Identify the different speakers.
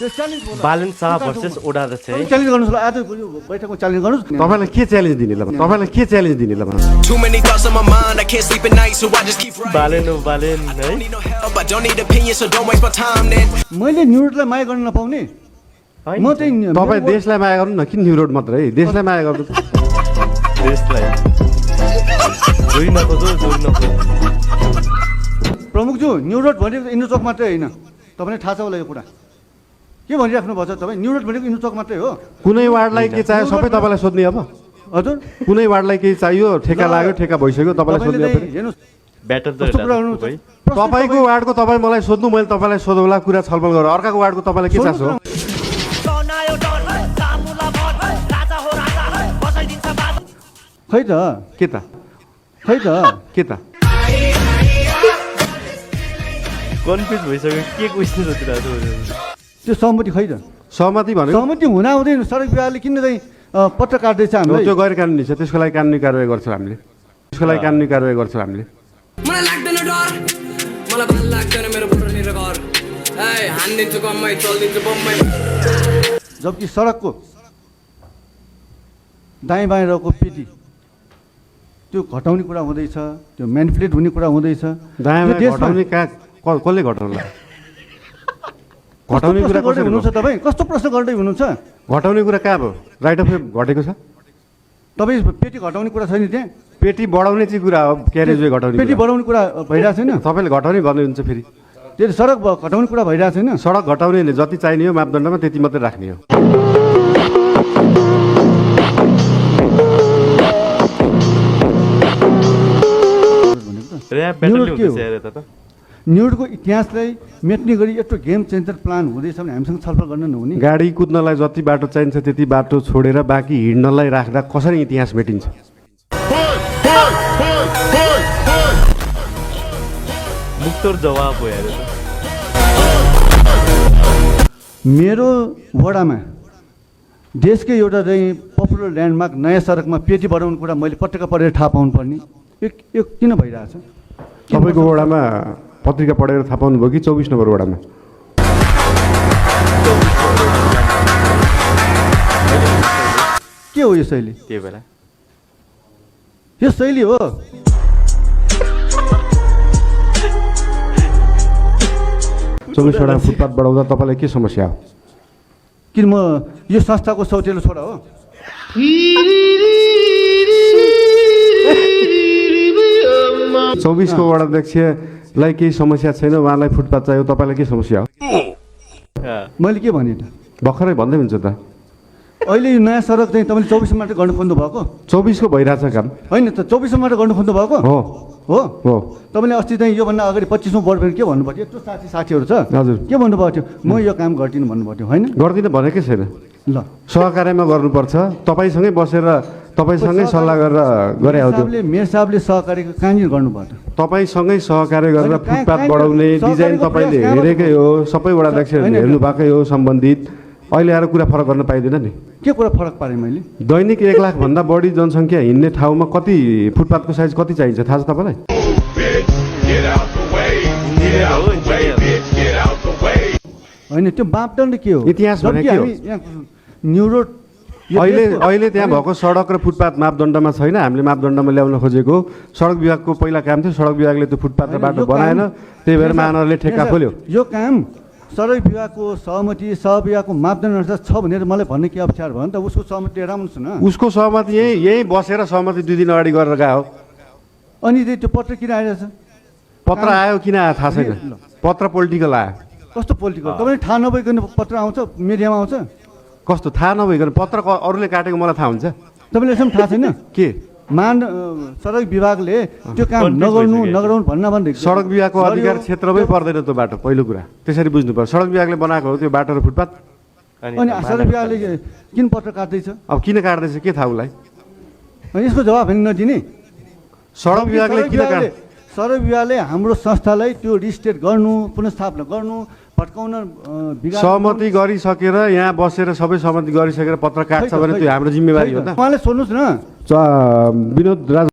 Speaker 1: बालन Shah versus ओडा छ है
Speaker 2: challenge गर्नुस् ल आज बैठकमा च्यालेन्ज गर्नुस्
Speaker 3: तपाईलाई के च्यालेन्ज दिने ल तपाईलाई के च्यालेन्ज दिने ल
Speaker 4: Too many thoughts on my mind, I can't sleep at night, so I just keep writing.
Speaker 1: Balen
Speaker 4: I
Speaker 1: है
Speaker 4: don't need no help, I don't need opinions, so don't waste my time then.
Speaker 2: मैले न्युरोडलाई माया गर्न नपाउने म चाहिँ
Speaker 3: तपाई देशलाई माया गर्नु न किन न्यु रोड मात्र है देशलाई माया गर्नु
Speaker 1: देशलाई जोइ नखोजो
Speaker 2: प्रमुखज्यू न्युरोड भनेको इन्डो चोक मात्रै होइन तपाईँलाई थाहा छ होला यो कुरा के भनिराख्नु भएको छ तपाईँ न्युरोड भनेको इन्डो चोक मात्रै हो
Speaker 3: कुनै वार्डलाई के चाहियो सबै तपाईलाई सोध्ने अब
Speaker 2: हजुर
Speaker 3: कुनै वार्डलाई के चाहियो ठेका लाग्यो ठेका भइसक्यो तपाईलाई सोध्ने अब
Speaker 2: हेर्नुहोस्
Speaker 1: ब्याटर त
Speaker 2: कस्तो कुरा गर्नुहुन्छ?
Speaker 3: तपाईको वार्डको तपाई मलाई सोध्नु मैले तपाईलाई सोधौला कुरा छलफल गरौँ अर्काको वार्डको तपाईलाई के चासो हो
Speaker 2: खै त
Speaker 3: के त
Speaker 2: खै त
Speaker 3: के त
Speaker 1: कन्फ्युज भइसक्यो के क्वेसन सोधिरहेको छ
Speaker 2: त्यो सहमति खै त
Speaker 3: सहमति भनेको
Speaker 2: सहमति हुन आउँदैन सडक विभागले किन चाहिँ पत्र काट्दैछ
Speaker 3: हो,
Speaker 2: हामीलाई
Speaker 3: त्यो गैर कानुनी छ त्यसको लागि कानुनी कारबाही गर्छौँ हामीले त्यसको लागि कानुनी कारबाही गर्छौँ हामीले
Speaker 4: मलाई लाग्दैन डर मलाई भन लाग्दैन मेरो पुर्निर घर ए हान्दिन्छु कम्मै चल्दिन्छु बम्मै
Speaker 2: जबकि सडकको दायाँ बायाँ रहेको पेटी त्यो घटाउने कुरा हुँदैछ त्यो म्यानिपुलेट हुने कुरा हुँदैछ
Speaker 3: दायाँ
Speaker 2: यो
Speaker 3: बायाँ
Speaker 2: देशमा
Speaker 3: घटाउने कसले घटाउला घटाउने कुरा
Speaker 2: गर्दै
Speaker 3: कसरी
Speaker 2: हुनुहुन्छ तपाईँ कस्तो प्रश्न गर्दै हुनुहुन्छ
Speaker 3: घटाउने कुरा कहाँ भयो राइट अफ वे घटेको छ
Speaker 2: तपाईँ पेटी घटाउने कुरा छैन त्यहाँ
Speaker 3: पेटी बढाउने चाहिँ कुरा हो क्यारेज वे घटाउने
Speaker 2: पेटी
Speaker 3: कुरा।
Speaker 2: बढाउने कुरा भइरहेको छैन
Speaker 3: तपाईँले घटाउने भन्नुहुन्छ फेरि
Speaker 2: त्यो सडक घटाउने कुरा भइरहेको छैन
Speaker 3: सडक घटाउने जति चाहिने हो मापदण्डमा त्यति मात्रै राख्ने हो
Speaker 1: ऱ्याप ब्याटलले हुँदैछ यार यता त
Speaker 2: न्युरोडको इतिहासलाई मेट्ने गरी यत्रो गेम चेन्जर प्लान हुँदैछ भने हामीसँग छलफल गर्न नहुने
Speaker 3: गाडी कुद्नलाई जति बाटो चाहिन्छ त्यति बाटो छोडेर बाँकी हिँड्नलाई राख्दा कसरी इतिहास मेटिन्छ
Speaker 1: मुक्तोर जवाब हो यार यता
Speaker 2: मेरो वडामा देशकै एउटा चाहिँ पपुलर ल्यान्डमार्क नयाँ सडकमा पेटी बढाउने कुरा मैले पटक्क पढेर थाहा पाउनु पर्ने यो किन भइरहेछ
Speaker 3: तपाईँको वडामा पत्रिका पढेर थाहा पाउनुभयो कि 24 नम्बर वडामा
Speaker 2: के हो यो शैली
Speaker 1: त्यही बेला
Speaker 2: यो शैली हो
Speaker 3: 24 वडा फुटपाथ बढाउँदा तपाईँलाई के समस्या हो
Speaker 2: किन म यो संस्थाको सौतेलो छोरा हो
Speaker 3: 24 को वडाध्यक्षलाई केही समस्या छैन उहाँलाई फुटपाथ चाहियो तपाईँलाई के समस्या हो
Speaker 2: मैले के भने त
Speaker 3: भर्खरै भन्दै हुन्छ त
Speaker 2: अहिले यो नयाँ सडक चाहिँ तपाईँले 24 मात्र गर्नु खोज्नु भएको
Speaker 3: 24 को भइरहेछ काम
Speaker 2: होइन त 24 मात्र गर्नु खोज्नु भएको
Speaker 3: हो
Speaker 2: हो
Speaker 3: हो
Speaker 2: तपाईँले अस्ति चाहिँ योभन्दा अगाडि 25औँ वर्ष के भन्नुभएको थियो यत्रो साथीहरू छ
Speaker 3: हजुर
Speaker 2: के भन्नुभएको थियो म यो काम गर्दिनँ भन्नुभएको थियो होइन
Speaker 3: गर्दिनँ भनेकै छैन
Speaker 2: ल
Speaker 3: सहकार्यमा गर्नुपर्छ तपाईँसँगै बसेर तपाईँसँगै सल्लाह गरेर गरे हो त्यो
Speaker 2: मेयर साहबले सहकार्यको कहाँनिर गर्नुभयो त
Speaker 3: तपाईँसँगै सहकार्य गरेर
Speaker 2: होइन,
Speaker 3: फुटपाथ
Speaker 2: कहाँ-
Speaker 3: बढाउने
Speaker 2: सहकार्यको
Speaker 3: डिजाइन तपाईँले
Speaker 2: प्रयास कहाँबाट
Speaker 3: हेरेकै हो सबै वडाध्यक्षहरूले
Speaker 2: होइन,
Speaker 3: हेर्नु भएकै हो सम्बन्धित अहिले आएर कुरा फरक गर्न पाइँदैन नि
Speaker 2: के कुरा फरक पारेँ मैले
Speaker 3: दैनिक 1 लाखभन्दा बढी जनसङ्ख्या हिँड्ने ठाउँमा कति फुटपाथको साइज कति चाहिन्छ थाहा छ तपाईँलाई
Speaker 2: होइन त्यो मापदण्ड के हो
Speaker 3: इतिहास भने
Speaker 2: जबकि
Speaker 3: के हो?
Speaker 2: हामी यहाँ न्युरोड यो
Speaker 3: अहिले
Speaker 2: देशको-
Speaker 3: अहिले त्यहाँ भएको सडक र फुटपाथ मापदण्डमा छैन हामीले मापदण्डमा ल्याउन खोजेको सडक विभागको पहिला काम थियो सडक विभागले त्यो फुटपाथ र
Speaker 2: होइन,
Speaker 3: बाटो
Speaker 2: यो
Speaker 3: बनाएन
Speaker 2: काम-
Speaker 3: त्यही भएर महानगरले ठेक्का खोल्यो
Speaker 2: यो काम सडक विभागको सहमति सहविभागको मापदण्ड अनुसार छ भनेर मलाई भन्ने के अप्ठ्यारो भयो नि त उसको सहमति लिएर आउनुहोस् न
Speaker 3: उसको सहमति यही बसेर सहमति 2 दिन अगाडि गरेर गयो
Speaker 2: अनि त्यो पत्र किन आइरहेछ
Speaker 3: पत्र आयो किन आयो थाहा छैन
Speaker 2: ल।
Speaker 3: पत्र पोलिटिकल आयो
Speaker 2: कस्तो पोलिटिकल तपाईँले थाहा नभइकन पत्र आउँछ मिडियामा आउँछ
Speaker 3: कस्तो थाहा नभइकन पत्र अरूले काटेको मलाई थाहा हुन्छ
Speaker 2: तपाईँले यसमा थाहा छैन
Speaker 3: के
Speaker 2: सडक विभागले त्यो काम
Speaker 1: Conflict
Speaker 2: नगर्नु
Speaker 1: भइसक्यो।
Speaker 2: नगराउनु भन्न भनेको
Speaker 3: सडक विभागको अधिकार क्षेत्रमै पर्दैन त्यो बाटो पहिलो कुरा त्यसरी बुझ्नु पर्छ सडक विभागले बनाएको हो त्यो बाटो र फुटपाथ
Speaker 2: अनि सडक विभागले किन पत्र काट्दैछ
Speaker 3: अब किन काट्दैछ के थाहा उसलाई
Speaker 2: अनि यसको जवाब पनि नदिने
Speaker 3: सडक विभागले किन काट
Speaker 2: सडक विभागले हाम्रो संस्थालाई त्यो रिस्टेट गर्नु पुनस्थापना गर्नु भट्काउन बिगार्नु-
Speaker 3: सहमति गरिसकेर यहाँ बसेर सबै सहमति गरिसकेर पत्र काट्छ भने त्यो हाम्रो जिम्मेवारी हो त
Speaker 2: उहाँले सोध्नुहोस् न
Speaker 3: विनोद राज